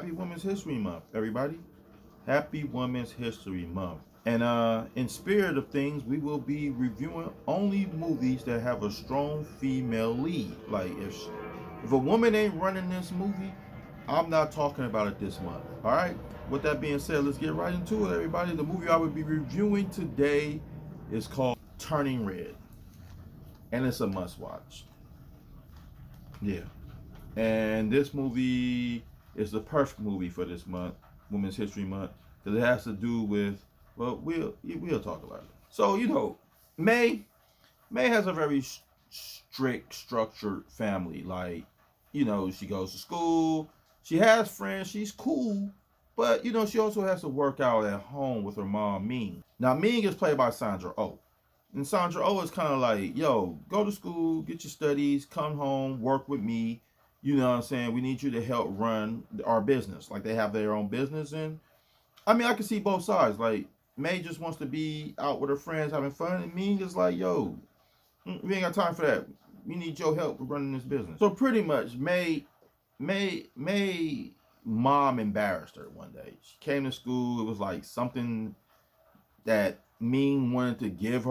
happy Women's History Month, everybody. Happy Women's History Month. And in spirit of things, we will be reviewing only movies that have a strong female lead. Like if a woman ain't running this movie, I'm not talking about it this month. All right. With that being said, let's get right into it, everybody. The movie I will be reviewing today is called Turning Red, and it's a must-watch. Yeah. And this movie is the perfect movie for this month, Women's History Month, because it has to do with, well, we'll talk about it. So May May has a very strict, structured family. Like, she goes to school, she has friends, she's cool, but she also has to work out at home with her mom, Ming. Now, Ming is played by Sandra Oh. And Sandra Oh is kind of like, yo, go to school, get your studies, come home, work with me. You know what I'm saying? We need you to help run our business. Like, they have their own business. And I mean, I can see both sides. Like, May just wants to be out with her friends having fun. And Ming is like, yo, we ain't got time for that. We need your help with running this business. So pretty much, May mom embarrassed her one day. She came to school. It was like something that Ming wanted to give her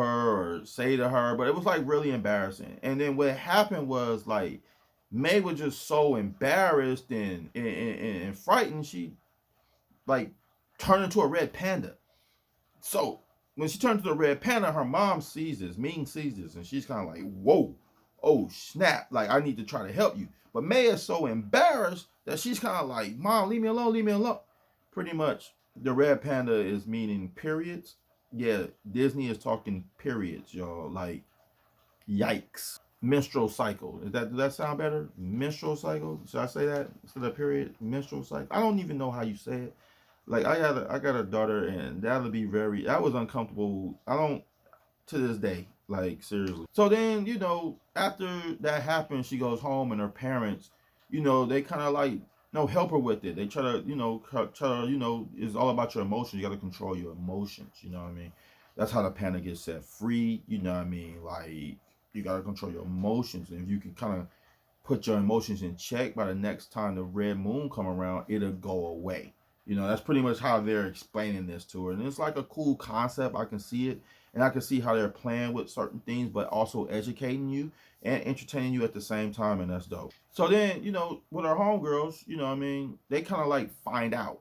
or say to her, but it was like really embarrassing. And then what happened was, like, May was just so embarrassed and frightened, she like turned into a red panda. So when she turned to the red panda, her mom sees this, Ming sees this, and she's kind of like, whoa, oh snap, like I need to try to help you. But May is so embarrassed that she's kind of like, Mom, leave me alone, leave me alone. Pretty much the red panda is meaning periods. Yeah, Disney is talking periods, y'all. Like, yikes. Menstrual cycle. Does that sound better? Menstrual cycle? Should I say that instead of period? Menstrual cycle. I don't even know how you say it. Like, I got a daughter, and that was uncomfortable. I don't, to this day, like, seriously. So then, after that happened, she goes home, and her parents, they kind of like, help her with it. They try to, it's all about your emotions. You got to control your emotions. You know what I mean? That's how the panda gets set free. You know what I mean? Like, you got to control your emotions. And if you can kind of put your emotions in check, by the next time the red moon come around, it'll go away. That's pretty much how they're explaining this to her. And it's like a cool concept. I can see it. And I can see how they're playing with certain things, but also educating you and entertaining you at the same time. And that's dope. So then, with our homegirls, they kind of like find out.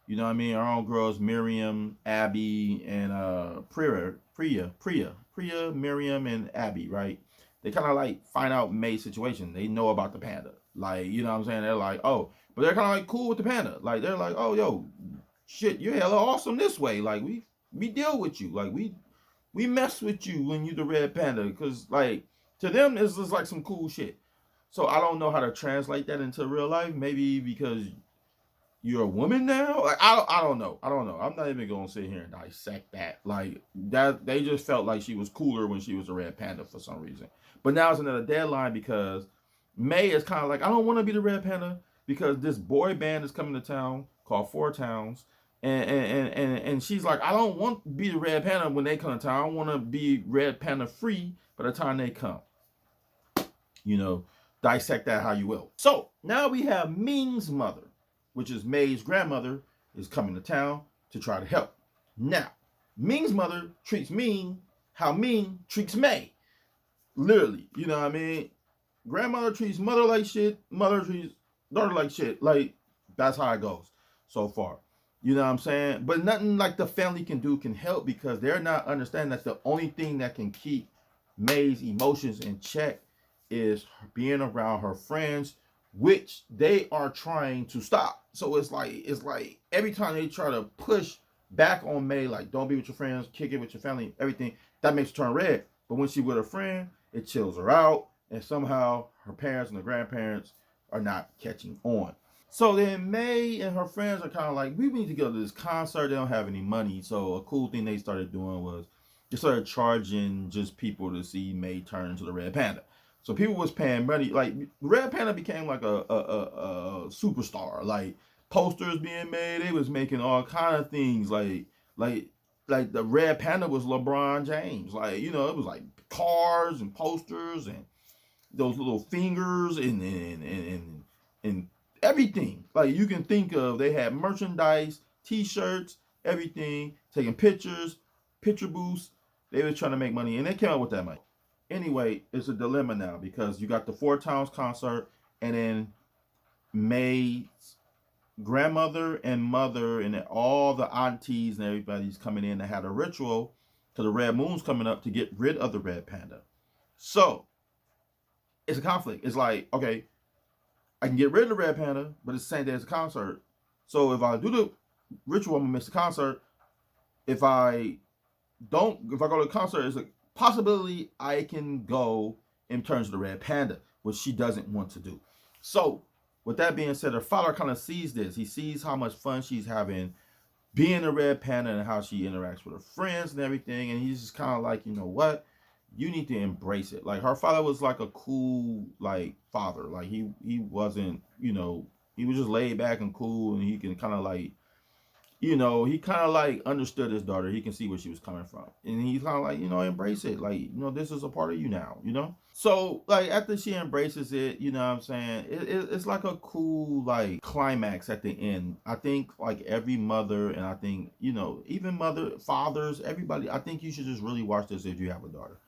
Our homegirls, Miriam, Abby, and Priya, Miriam, and Abby, right? They kind of like find out May's situation. They know about the panda. Like, you know what I'm saying? They're like, oh, but they're kind of like cool with the panda. Like, they're like, oh, yo, shit, you're hella awesome this way. Like, we deal with you. Like, we mess with you when you the red panda. Because, like, to them, it's just like some cool shit. So I don't know how to translate that into real life. Maybe because you're a woman now. Like, I don't know. I'm not even gonna sit here and dissect that. Like, that they just felt like she was cooler when she was a red panda for some reason. But now it's another deadline because May is kind of like, I don't want to be the red panda because this boy band is coming to town called Four Towns. And she's like, I don't want to be the red panda when they come to town. I want to be red panda free by the time they come. Dissect that how you will. So now we have Ming's mother, which is May's grandmother, is coming to town to try to help. Now, Ming's mother treats Ming how Ming treats May. Literally, you know what I mean? Grandmother treats mother like shit, mother treats daughter like shit. Like, that's how it goes so far. You know what I'm saying? But nothing like the family can do can help because they're not understanding that the only thing that can keep May's emotions in check is being around her friends, which they are trying to stop. So it's like every time they try to push back on May, like, don't be with your friends, kick it with your family, everything, that makes her turn red. But when she's with her friend, it chills her out, and somehow her parents and the grandparents are not catching on. So then May and her friends are kind of like, we need to go to this concert. They don't have any money. So a cool thing they started doing was they started charging just people to see May turn into the red panda. So people was paying money. Like, Red Panda became like a superstar. Like, posters being made. They was making all kind of things. Like the Red Panda was LeBron James. Like, it was like cars and posters and those little fingers and everything like you can think of. They had merchandise, T-shirts, everything, taking pictures, picture booths. They were trying to make money, and they came up with that money. Anyway, it's a dilemma now because you got the Four Towns concert, and then May's grandmother and mother and all the aunties and everybody's coming in to have a ritual to the red moon's coming up to get rid of the red panda. So it's a conflict. It's like, okay, I can get rid of the red panda, but it's the same day as a concert. So if I do the ritual, I'm gonna miss the concert. If I go to the concert, it's a possibility I can go in terms of the red panda, which she doesn't want to do. So with that being said, her father kind of sees this. He sees how much fun she's having being a red panda and how she interacts with her friends and everything. And he's just kind of like, you know what? You need to embrace it. Like her father was like a cool like father. Like he wasn't, you know, he was just laid back and cool, and he can kind of like, you know, he kind of like understood his daughter. He can see where she was coming from, and he's kind of like, you know, embrace it. Like, you know, this is a part of you now, you know. So like after she embraces it, you know what I'm saying, it's like a cool like climax at the end. I think like every mother, and I think, you know, even fathers, everybody, I think you should just really watch this if you have a daughter.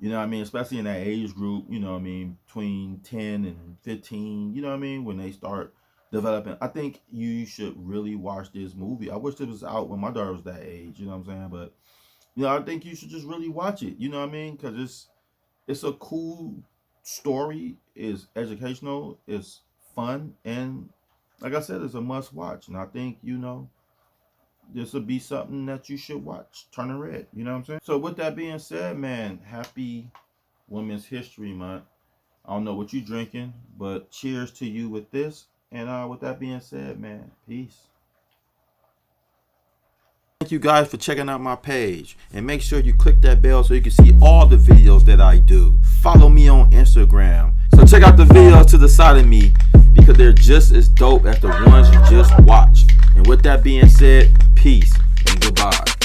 You know what I mean? Especially in that age group, you know what I mean, between 10 and 15, you know what I mean, when they start developing. I think you should really watch this movie. I wish it was out when my daughter was that age, you know what I'm saying? But, you know, I think you should just really watch it, you know what I mean? Because it's a cool story, it's educational, it's fun, and like I said, it's a must watch. And I think, you know, this will be something that you should watch. Turning Red, you know what I'm saying? So with that being said, man, happy Women's History Month. I don't know what you drinking, but cheers to you with this. And with that being said, man, peace. Thank you guys for checking out my page. And make sure you click that bell so you can see all the videos that I do. Follow me on Instagram. So check out the videos to the side of me because they're just as dope as the ones you just watched. And with that being said, peace and goodbye.